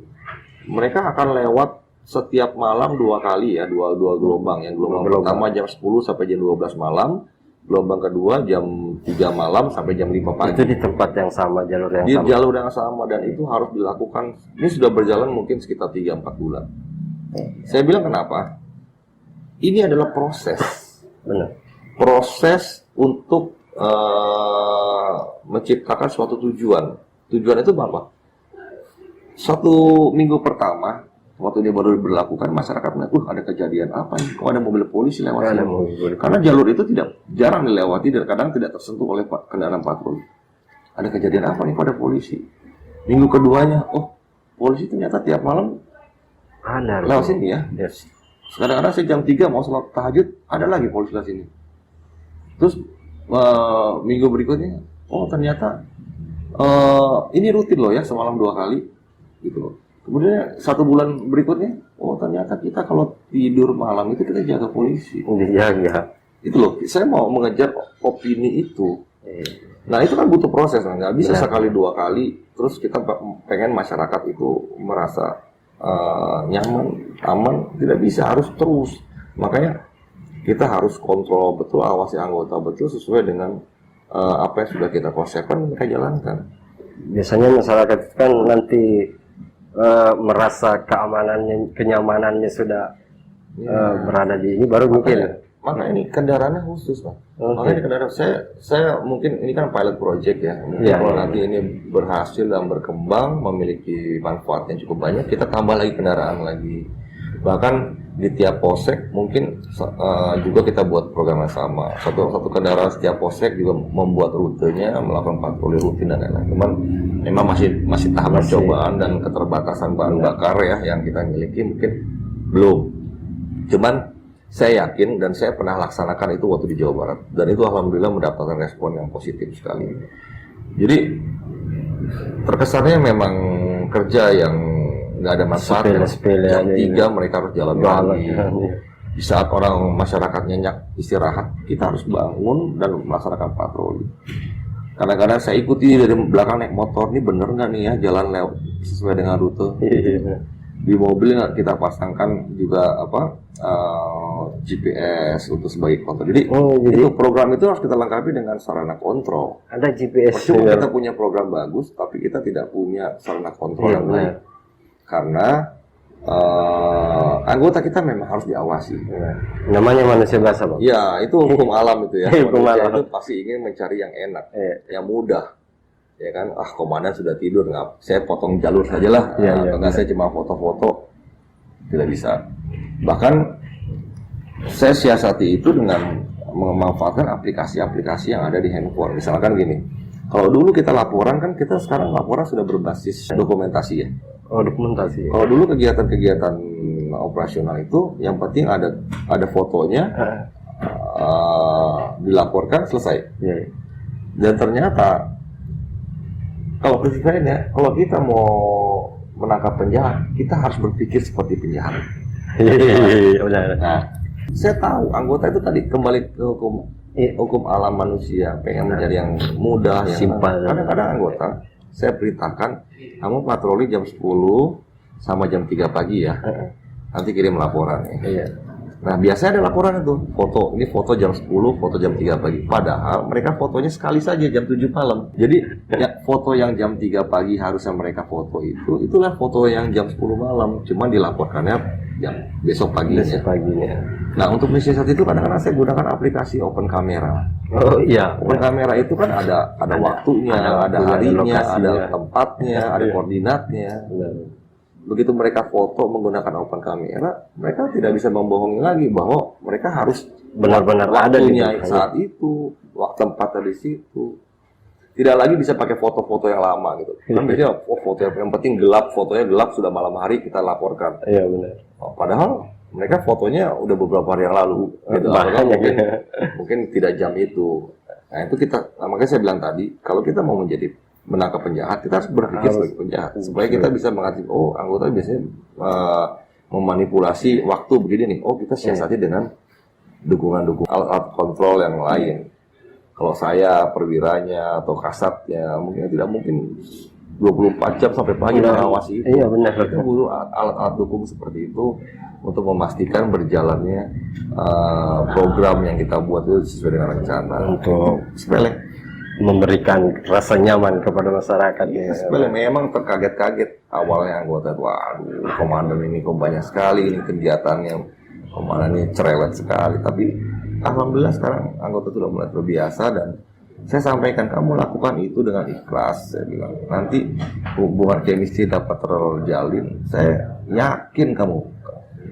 mereka akan lewat setiap malam 2 kali ya, dua gelombang. Yang gelombang pertama jam 10 sampai jam 12 malam, gelombang kedua jam 3 malam sampai jam 5 pagi. Itu di tempat yang sama, jalur yang sama. Di jalur yang sama, dan itu harus dilakukan. Ini sudah berjalan mungkin sekitar 3-4 bulan. Saya bilang kenapa? Ini adalah proses. Benar. Proses untuk menciptakan suatu tujuan. Tujuan itu apa? Satu minggu pertama, waktu ini baru diberlakukan, masyarakat melihat, ada kejadian apa nih? Kok ada mobil polisi lewat sini? Karena jalur itu jarang dilewati dan kadang tidak tersentuh oleh kendaraan patroli. Ada kejadian apa nih? Kok ada polisi? Minggu keduanya, polisi ternyata tiap malam lewat sini ya. Kadang-kadang saya jam 3 mau sholat tahajud, ada lagi polisi lewat sini. Terus minggu berikutnya, ternyata ini rutin loh ya, semalam 2 kali, gitu loh. Kemudian 1 bulan berikutnya, ternyata kita kalau tidur malam itu kita jaga polisi. Jaga. Itu loh, saya mau mengejar opini itu. Nah itu kan butuh proses, nggak bisa sekali 2 kali. Terus kita pengen masyarakat itu merasa nyaman, aman, tidak bisa, harus terus. Makanya kita harus kontrol betul, awasi anggota betul sesuai dengan apa yang sudah kita konsepkan, mereka jalankan. Biasanya masyarakat itu kan nanti merasa keamanannya, kenyamanannya sudah berada di ini, baru mungkin. Makanya ini kendaraannya khusus, Pak. Makanya kendaraan saya mungkin ini kan pilot project ya. Mungkin kalau nanti ini berhasil dan berkembang, memiliki manfaat yang cukup banyak, kita tambah lagi kendaraan lagi. Bahkan di tiap polsek mungkin juga kita buat program yang sama. Satu kendaraan setiap polsek juga membuat rutenya, melakukan patroli rutin dan lain-lain. Cuman memang masih tahap percobaan dan keterbatasan bahan bakar ya yang kita miliki mungkin belum. Cuman saya yakin dan saya pernah laksanakan itu waktu di Jawa Barat, dan itu alhamdulillah mendapatkan respon yang positif sekali. Jadi terkesannya memang kerja yang nggak ada manfaat. Sepele-sepele Jam aja 3 mereka harus jalan lagi. iya. Di saat orang masyarakat nyenyak istirahat, kita harus bangun dan melaksanakan patroli. Kadang-kadang saya ikuti dari belakang naik motor, ini bener nggak nih ya jalan lewat sesuai dengan rute. Iya. Di mobil kita pasangkan juga GPS untuk sebagai kontrol. Jadi, jadi itu program itu harus kita lengkapi dengan sarana kontrol. ada GPS. Percuma kita punya program bagus, tapi kita tidak punya sarana kontrol yang baik. Karena anggota kita memang harus diawasi. Ya. Namanya manusia biasa, Bang. Ya, itu hukum alam itu ya. Hukum Manusia alam. itu pasti ingin mencari yang enak, yang mudah. Ya kan, komandan sudah tidur, nggak, saya potong jalur sajalah, atau nggak saya cuma foto-foto, tidak bisa. Bahkan saya siasati itu dengan memanfaatkan aplikasi-aplikasi yang ada di handphone. Misalkan gini, kalau dulu kita laporan kan, kita sekarang laporan sudah berbasis dokumentasi ya. Oh, dokumentasi. Kalau dulu kegiatan-kegiatan operasional itu, yang penting ada fotonya, dilaporkan, selesai. Iya. Dan ternyata kalau prinsip saya ya, kalau kita mau menangkap penjahat, kita harus berpikir seperti penjahat. Nah, saya tahu anggota itu tadi kembali ke hukum alam manusia, pengen mencari yang mudah, yang simpel. Kadang-kadang anggota saya perintahkan, kamu patroli jam 10 sama jam 3 pagi ya. Nanti kirim laporan ya. Iya. Nah, biasanya ada laporan itu, foto. Ini foto jam 10, foto jam 3 pagi. Padahal mereka fotonya sekali saja jam 7 malam. Jadi, ya, foto yang jam 3 pagi harusnya mereka foto itulah foto yang jam 10 malam. Cuman dilaporkannya jam besok paginya. Nah, untuk mensiasati itu kadang-kadang saya gunakan aplikasi open camera. Oh iya. Open camera itu kan ada waktunya, ada harinya, ada tempatnya, ada koordinatnya. Begitu mereka foto menggunakan open camera, mereka tidak bisa membohongi lagi bahwa mereka harus benar-benar ada waktunya saat itu, tempatnya di situ. Tidak lagi bisa pakai foto-foto yang lama gitu. Kan biasanya foto yang penting gelap, fotonya gelap sudah malam hari kita laporkan. Iya benar. Padahal mereka fotonya udah beberapa hari yang lalu. Gitu. Mungkin tidak jam itu. Nah itu makanya saya bilang tadi, kalau kita mau menangkap penjahat, kita harus berpikir sebagai penjahat supaya kita bisa mengantisipasi, anggota biasanya memanipulasi waktu begini nih, kita siasati dengan dukungan alat kontrol yang lain. Kalau saya perwiranya atau kasatnya tidak mungkin 24 jam sampai pagi mengawasi itu. Iya benar. Kita butuh alat-alat dukung seperti itu untuk memastikan berjalannya program yang kita buat itu sesuai dengan rencana. Untuk sepele, memberikan rasa nyaman kepada masyarakat. Sepele, memang terkaget-kaget awalnya anggota itu, komandan ini kok banyak sekali ini kegiatannya, komandan ini cerewet sekali. Tapi alhamdulillah sekarang anggota sudah mulai terbiasa dan saya sampaikan, kamu lakukan itu dengan ikhlas. Saya bilang, nanti hubungan chemistry dapat terjalin. Saya yakin kamu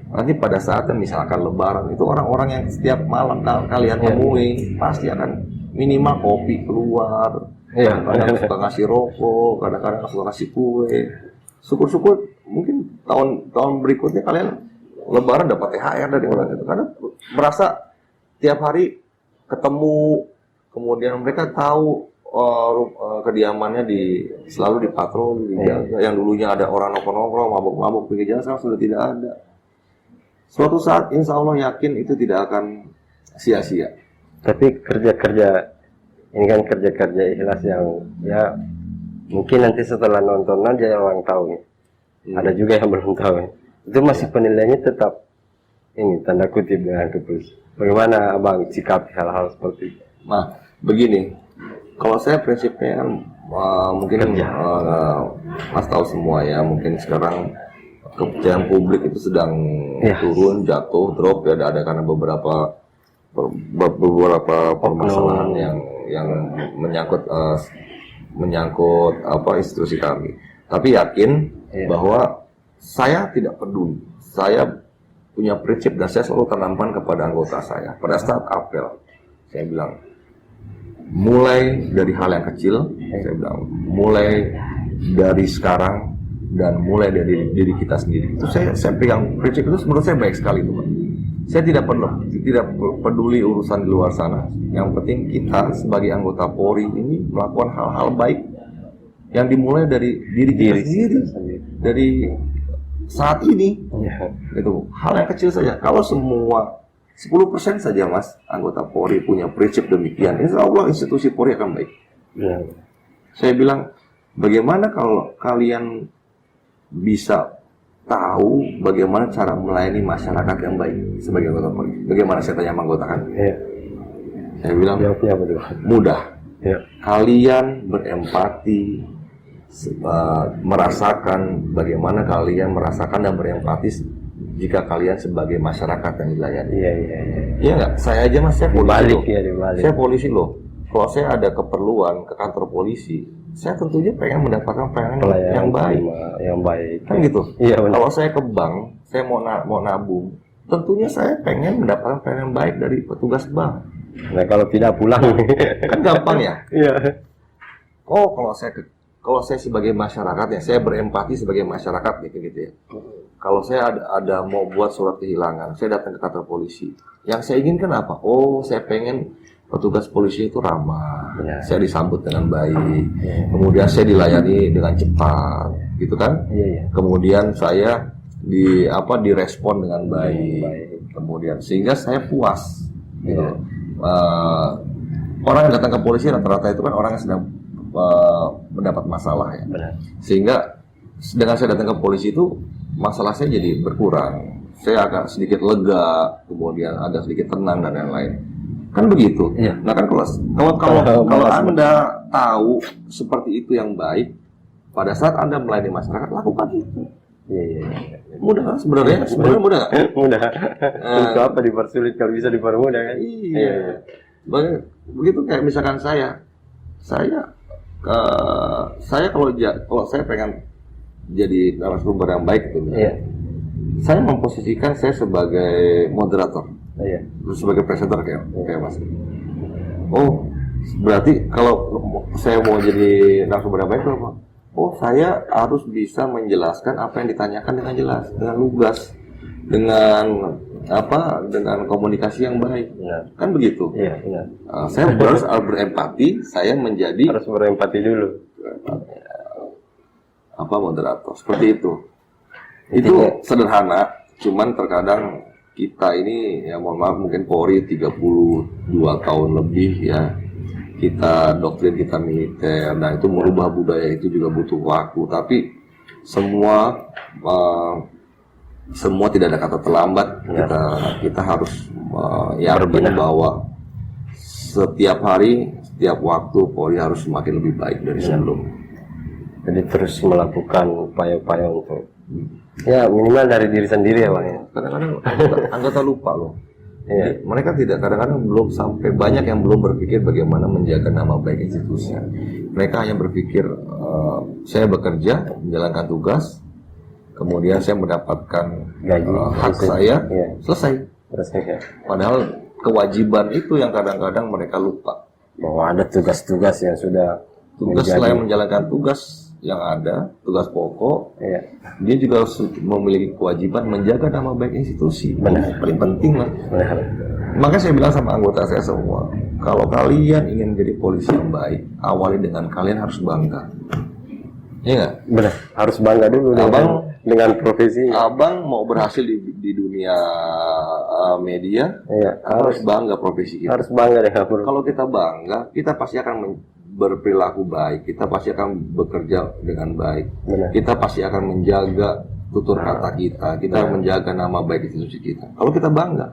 nanti pada saatnya misalkan lebaran itu orang-orang yang setiap malam kalian temui pasti akan minimal kopi keluar, kadang-kadang suka ngasih rokok, kadang-kadang suka ngasih kue. Syukur-syukur mungkin tahun berikutnya kalian lebaran dapat THR dari orang itu, karena merasa tiap hari ketemu, kemudian mereka tahu kediamannya selalu dipatroli, dijaga. Yang dulunya ada orang nongkrong-nongkrong, mabuk-mabuk pinggir jalan, sekarang sudah tidak ada. Suatu saat insya Allah yakin itu tidak akan sia-sia. Tapi kerja-kerja ini kan kerja-kerja ikhlas yang ya mungkin nanti setelah nonton aja orang tahu nih. Ada juga yang belum tahu. Itu masih penilaiannya tetap ini tanda kutip dengan kepolisian. Bagaimana abang sikap hal-hal seperti itu? Nah, begini. Kalau saya prinsipnya kan mungkin Mas tahu semua ya, mungkin sekarang kepercayaan publik itu sedang turun, jatuh, drop ya, ada karena beberapa permasalahan yang menyangkut institusi kami. Tapi yakin bahwa saya tidak peduli. Saya punya prinsip dan saya selalu tanamkan kepada anggota saya. Pada saat apel, saya bilang, mulai dari hal yang kecil, saya bilang, mulai dari sekarang dan mulai dari diri kita sendiri. Itu saya pegang prinsip itu, menurut saya baik sekali itu, Pak. Saya tidak peduli urusan di luar sana. Yang penting kita sebagai anggota Polri ini melakukan hal-hal baik yang dimulai dari diri kita sendiri. dari saat ini. Iya. Itu hal yang kecil saja. Kalau semua 10% saja Mas anggota Polri punya prinsip demikian, insya Allah institusi Polri akan baik. Iya. Saya bilang, bagaimana kalau kalian bisa tahu bagaimana cara melayani masyarakat yang baik sebagai anggota Polri? Bagaimana, saya tanya sama anggota kan? Iya. Saya bilang, Jawabnya apa tuh? mudah. Iya. Kalian berempati, merasakan bagaimana kalian merasakan dan berempati jika kalian sebagai masyarakat yang dilayani. Iya, iya, iya. Iya nggak? Saya aja Mas, saya polisi Dibalik loh. ya, dibalik. Saya polisi loh. Kalau saya ada keperluan ke kantor polisi, saya tentunya pengen mendapatkan pelayanan Pelayanan yang baik. yang baik. Kan gitu. Iya, benar. Kalau saya ke bank, saya mau nabung, tentunya saya pengen mendapatkan pelayanan yang baik dari petugas bank. Nah, kalau tidak pulang Kan gampang ya. Iya. Oh, kalau saya sebagai masyarakat ya, saya berempati sebagai masyarakat gitu ya. Kalau saya ada mau buat surat kehilangan, saya datang ke kantor polisi. Yang saya inginkan apa? Oh, saya pengen petugas polisi itu ramah, Ya. saya disambut dengan baik, kemudian saya dilayani dengan cepat, gitu kan? Iya, iya. Kemudian saya direspon dengan baik, Baik. kemudian sehingga saya puas, gitu. Ya. Orang yang datang ke polisi rata-rata itu kan orang yang sedang mendapat masalah ya, Benar. sehingga dengan saya datang ke polisi itu masalah saya jadi berkurang, saya agak sedikit lega, kemudian agak sedikit tenang dan lain-lain. Kan begitu. Iya. Nah kan kalau Anda tahu seperti itu yang baik, pada saat Anda melayani masyarakat, lakukan itu. Iya, iya, iya. Mudah kan sebenarnya? Sebenarnya mudah nggak? Mudah. Untuk apa dipersulit kalau bisa dipermudah kan? Iya. Begitu kayak misalkan saya kalau saya pengen jadi narasumber yang baik itu, Iya. saya memposisikan saya sebagai moderator, Iya. sebagai presenter kayak Mas. Oh, berarti kalau saya mau jadi narasumber yang baik apa? Oh, saya harus bisa menjelaskan apa yang ditanyakan dengan jelas, dengan lugas, dengan komunikasi yang baik. Benar. Kan begitu. Iya, benar. Saya harus berempati, saya menjadi Harus berempati dulu. moderator seperti itu. Itu sederhana, cuman terkadang kita ini ya mohon maaf mungkin Polri 32 tahun lebih ya. Kita doktrin kita militer, nah itu merubah budaya itu juga butuh waktu, tapi semua tidak ada kata terlambat. Kita harus yakin bahwa setiap hari, setiap waktu Polri harus semakin lebih baik dari sebelumnya. Jadi terus melakukan upaya-upaya untuk ya minimal dari diri sendiri ya Bang ya. Kadang-kadang anggota lupa loh. Iya. Mereka kadang-kadang belum sampai, banyak yang belum berpikir bagaimana menjaga nama baik institusi. Mereka hanya berpikir saya bekerja menjalankan tugas, kemudian saya mendapatkan Gaji, hak saya, iya. selesai. Terus ya. Padahal kewajiban itu yang kadang-kadang mereka lupa. Bahwa ada tugas-tugas yang sudah Tugas selain menjalankan tugas yang ada, tugas pokok, Iya. dia juga harus memiliki kewajiban menjaga nama baik institusi. Benar. Paling penting lah. Benar. Makanya saya bilang sama anggota saya semua, kalau kalian ingin menjadi polisi yang baik, awali dengan kalian harus bangga. Iya nggak? Benar. Harus bangga dulu dengan profesi. Abang mau berhasil di dunia media, Iya. harus bangga profesi kita. Harus bangga dengan profesi. Kalau kita bangga, kita pasti akan berperilaku baik, kita pasti akan bekerja dengan baik, Benar. kita pasti akan menjaga tutur kata kita menjaga nama baik institusi kita. Kalau kita bangga,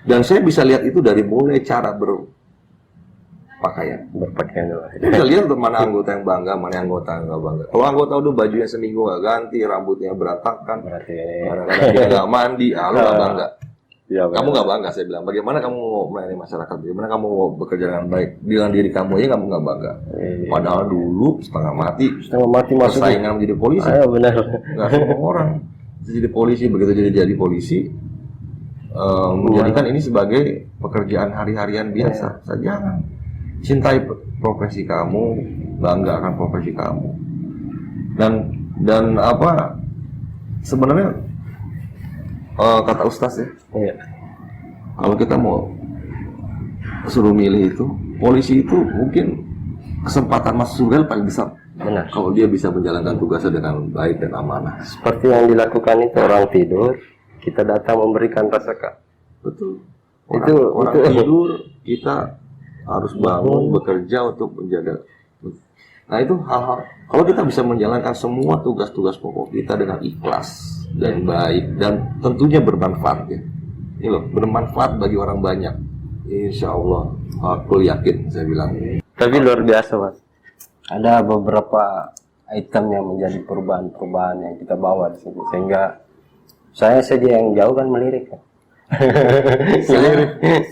dan saya bisa lihat itu dari mulai cara berpakaian. Saya bisa lihat mana anggota yang bangga, mana anggota yang nggak bangga. Kalau anggota udah bajunya seminggu nggak ganti, rambutnya berantakan, Berarti kadang-kadang dia nggak mandi, lu nggak bangga. ya, Kamu nggak bangga, saya bilang. Bagaimana kamu mau melayani masyarakat? Bagaimana kamu mau bekerja dengan baik? Dengan diri kamu aja kamu nggak bangga. Padahal dulu setengah mati masuk. persaingan menjadi polisi. Ayo benar. Nggak semua orang jadi polisi. Begitu jadi polisi, menjadikan ini sebagai pekerjaan hari-harian biasa. Jangan. Cintai profesi kamu, bangga akan profesi kamu. Dan apa? Sebenarnya kata Ustaz ya. Iya. Kalau kita mau suruh milih itu, polisi itu mungkin kesempatan masuk surga paling besar Benar. Kalau dia bisa menjalankan tugasnya dengan baik dan amanah. Seperti yang dilakukan itu, orang tidur, kita datang memberikan rasa Betul. Orang Tidur, kita harus bangun bekerja untuk menjaga. Nah itu hal-hal. Kalau kita bisa menjalankan semua tugas-tugas pokok kita dengan ikhlas dan baik dan tentunya bermanfaat ya. Ini loh, bermanfaat bagi orang banyak. Insya Allah, aku yakin saya bilang. Tapi luar biasa, Mas. Ada beberapa item yang menjadi perubahan-perubahan yang kita bawa di sini, sehingga saya saja yang jauh kan melirik. Kan?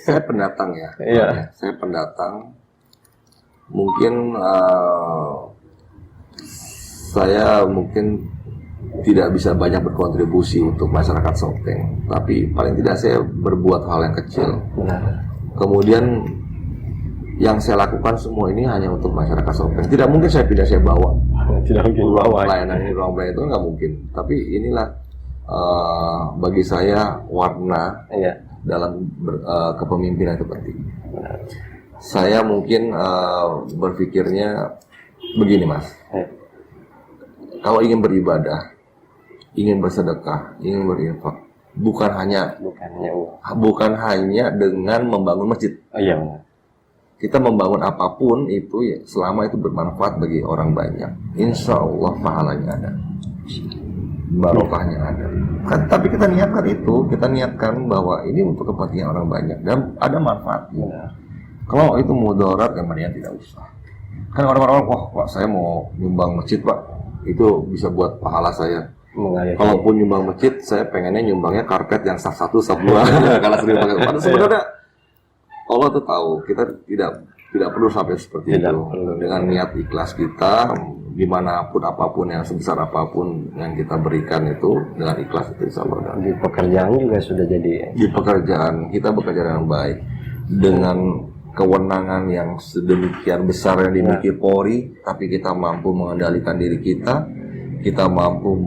Saya pendatang ya. Iya. Saya pendatang. Mungkin saya tidak bisa banyak berkontribusi untuk masyarakat Sopeng, tapi paling tidak saya berbuat hal yang kecil. Benar. Kemudian yang saya lakukan semua ini hanya untuk masyarakat Sopeng. Tidak mungkin saya bawa. Tidak mungkin bawa. Pelayanan ini, ruang pelayanan itu nggak mungkin. Tapi inilah bagi saya warna dalam kepemimpinan itu penting. Saya mungkin berpikirnya begini, Mas. Kalau ingin beribadah, ingin bersedekah, ingin berinfak, bukan hanya dengan membangun masjid. Iya. Kita membangun apapun itu ya, selama itu bermanfaat bagi orang banyak, insya Allah pahalanya ada, barokahnya ada. Kan, tapi kita niatkan bahwa ini untuk kepentingan orang banyak dan ada manfaatnya. Kalau itu mudarat, kemudian tidak usah. Kan orang-orang, wah saya mau nyumbang masjid Pak, itu bisa buat pahala saya. Kalaupun nyumbang masjid, saya pengennya nyumbangnya karpet yang saf 1, saf 2 kalau sering pakai. Padahal sebenarnya Allah tuh tahu kita tidak perlu sampai seperti itu. Dengan niat ikhlas kita, dimanapun apapun yang sebesar apapun yang kita berikan itu dengan ikhlas itu insya Allah. Di pekerjaan juga sudah jadi. Di pekerjaan kita bekerja dengan baik, dengan kewenangan yang sedemikian besar yang dimiliki Polri, tapi kita mampu mengendalikan diri kita mampu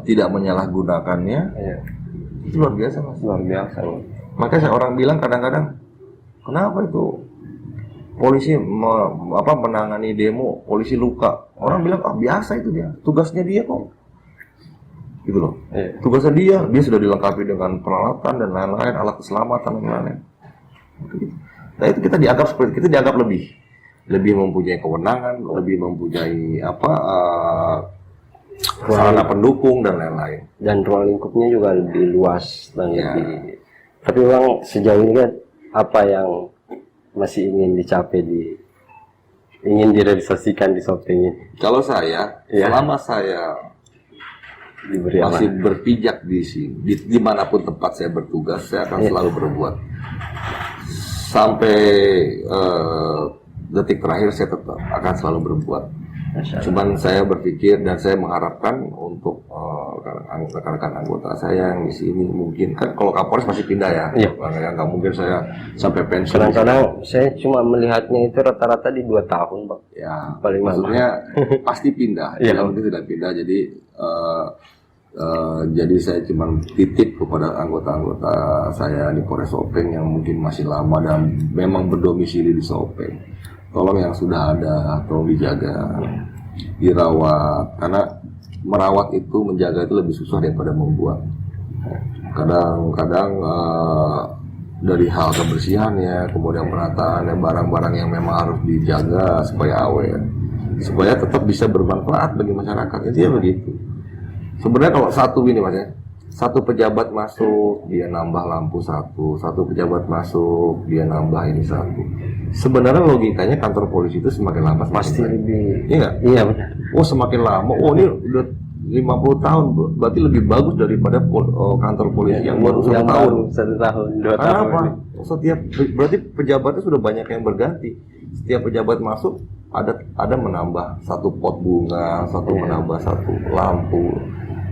tidak menyalahgunakannya. Itu luar biasa, Mas. Luar biasa. Makanya orang bilang kadang-kadang, kenapa itu polisi menangani demo, polisi luka? Orang bilang, biasa itu dia, tugasnya dia kok. Gitu loh. Tugasnya dia sudah dilengkapi dengan peralatan dan lain-lain, alat keselamatan dan lain-lain. Nah itu kita dianggap seperti kita dianggap lebih mempunyai kewenangan, lebih mempunyai sarana pendukung dan lain-lain. Dan ruang lingkupnya juga lebih luas dan lebih. Tapi memang sejauh ini kan apa yang masih ingin dicapai ingin direalisasikan di Sopeng ini? Kalau saya, selama saya masih berpijak di sini, dimanapun tempat saya bertugas, saya akan selalu berbuat. Sampai detik terakhir saya tetap akan selalu berbuat. Cuman saya berpikir dan saya mengharapkan untuk rekan-rekan anggota saya yang di sini mungkin kan kalau Kapolres masih pindah ya, nggak mungkin saya sampai pensiun. Kadang-kadang saya cuma melihatnya itu rata-rata di 2 tahun, Bang. Ya, paling maksudnya pasti pindah. Kalau itu tidak pindah, jadi saya cuma titip kepada anggota-anggota saya di Polres Sopeng yang mungkin masih lama dan memang berdomisili di Sopeng. Tolong yang sudah ada, tolong dijaga, dirawat. Karena merawat itu, menjaga itu lebih susah daripada membuat. Kadang-kadang dari hal kebersihannya, kemudian penataannya, barang-barang yang memang harus dijaga supaya awet, supaya tetap bisa bermanfaat bagi masyarakat. Intinya begitu. Sebenarnya kalau satu ini Mas ya, satu pejabat masuk dia nambah lampu satu pejabat masuk dia nambah ini satu. Sebenarnya logikanya kantor polisi itu semakin lama pasti lebih. Iya nggak? Iya benar. Semakin lama, ini udah 50 tahun, berarti lebih bagus daripada kantor polisi yang baru 1 tahun. 1 tahun, 2 tahun. Kenapa? Berarti pejabatnya sudah banyak yang berganti. Setiap pejabat masuk ada menambah 1 pot bunga, menambah 1 lampu.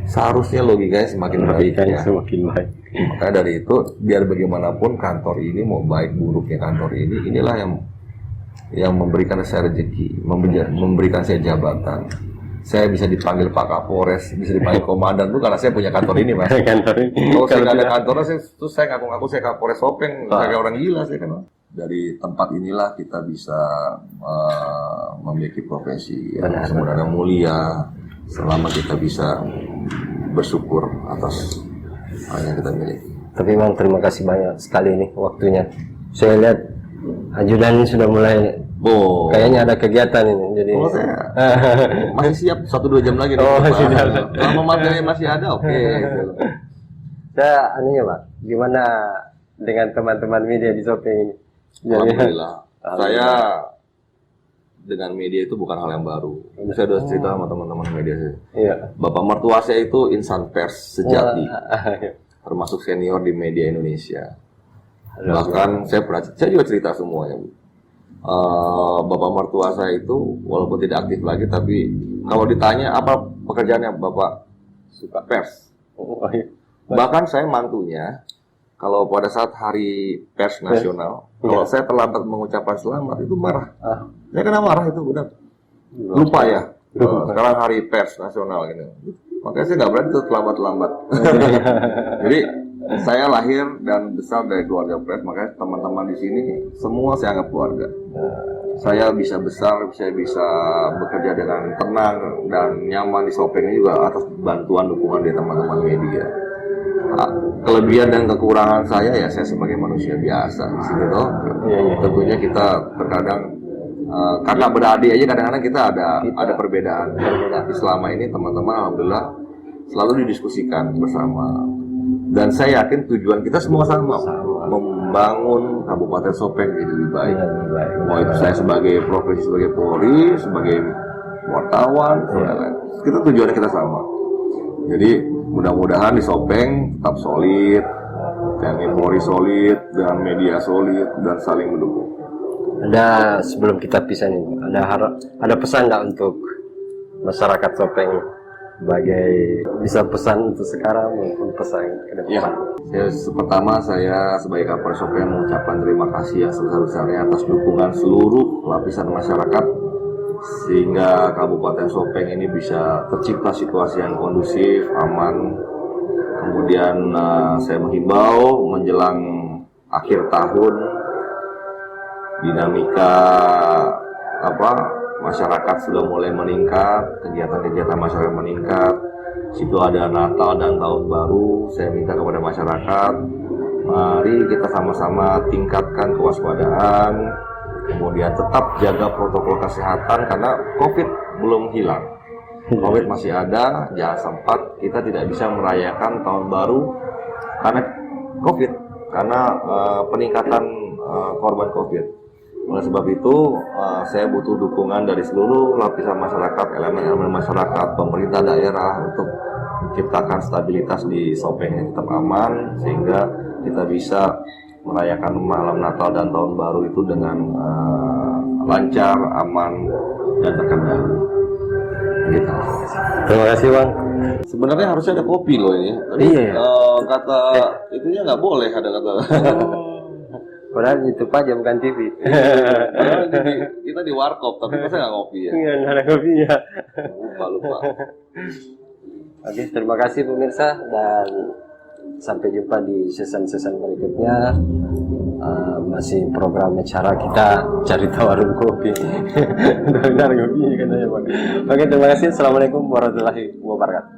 Seharusnya logikanya semakin baik ya. Semakin baik. Makanya dari itu biar bagaimanapun kantor ini mau baik buruknya kantor ini, inilah yang memberikan saya rezeki, memberikan saya jabatan. Saya bisa dipanggil Pak Kapolres, bisa dipanggil komandan tuh karena saya punya kantor ini, Mas. Kantor ini. Kalau saya nggak ada kantornya, saya ngaku-ngaku saya Kapolres Sopeng, kayak orang gila saya kan. dari tempat inilah kita bisa memiliki profesi yang sebenarnya mulia, selama kita bisa bersyukur atas hal yang kita miliki. Tapi memang terima kasih banyak sekali nih waktunya. Saya lihat ajudan ini sudah mulai, kayaknya ada kegiatan ini. Jadi saya masih siap 1-2 jam lagi. Masih siap. Kalau materi masih ada, oke. Saya anunya Pak, gimana dengan teman-teman media di Sopeng ini? Alhamdulillah. Saya dengan media itu bukan hal yang baru. Saya sudah cerita sama teman-teman media saya. Iya. Bapak mertua saya itu insan pers sejati, termasuk senior di media Indonesia. Bahkan saya juga cerita semuanya. Bapak mertua saya itu walaupun tidak aktif lagi, tapi kalau ditanya apa pekerjaannya, Bapak suka pers. Bahkan saya mantunya, kalau pada saat hari pers nasional, kalau saya terlambat mengucapkan selamat itu marah. Saya kena marah itu, benar. Lupa ya. Sekarang hari pers nasional ini. Makanya saya nggak berani tuh terlambat-lambat. Jadi saya lahir dan besar dari keluarga pers, makanya teman-teman di sini semua saya anggap keluarga. Saya bisa besar, saya bisa bekerja dengan tenang dan nyaman di Sopeng ini juga atas bantuan dukungan dari teman-teman media. Kelebihan dan kekurangan saya ya saya sebagai manusia biasa di sini toh. Tentunya kita terkadang kakak beradik aja kadang-kadang kita ada perbedaan. Tapi selama ini teman-teman alhamdulillah selalu didiskusikan bersama. Dan saya yakin tujuan kita semua sama. Membangun Kabupaten Sopeng jadi lebih baik. Mau itu saya sebagai profesi sebagai Polri, sebagai wartawan, kita tujuannya kita sama. Jadi mudah-mudahan di Sopeng tetap solid, TNI Polri solid, dan media solid dan saling mendukung. Ada sebelum kita pisah nih, ada pesan nggak untuk masyarakat Sopeng? Sebagai bisa pesan untuk sekarang maupun pesan ke depan. Pertama saya sebagai Kapolres Sopeng mengucapkan terima kasih yang sebesar-besarnya atas dukungan seluruh lapisan masyarakat sehingga Kabupaten Sopeng ini bisa tercipta situasi yang kondusif, aman. Kemudian saya menghimbau menjelang akhir tahun dinamika masyarakat sudah mulai meningkat, kegiatan-kegiatan masyarakat meningkat. Situ ada Natal dan Tahun Baru. Saya minta kepada masyarakat, mari kita sama-sama tingkatkan kewaspadaan, kemudian tetap jaga protokol kesehatan karena COVID belum hilang. COVID masih ada, jangan sempat kita tidak bisa merayakan Tahun Baru karena COVID, karena peningkatan korban COVID. Oleh sebab itu, saya butuh dukungan dari seluruh lapisan masyarakat, elemen-elemen masyarakat, pemerintah daerah untuk menciptakan stabilitas di Sopeng yang tetap aman, sehingga kita bisa merayakan malam Natal dan Tahun Baru itu dengan lancar, aman, dan terkendali. Gitu. Terima kasih Bang. Sebenarnya harusnya ada kopi loh ini. Tapi, kata itunya nggak boleh ada kata. Padahal YouTube aja bukan TV. Kita di warkop, tapi masa nggak ngopi ya? Iya, nggak ada kopinya. Lupa. Oke, terima kasih pemirsa dan sampai jumpa di season-season berikutnya. Masih program acara kita cari tahu warung kopi. Benar kopi katanya Bang. Oke, terima kasih. Assalamualaikum warahmatullahi wabarakatuh.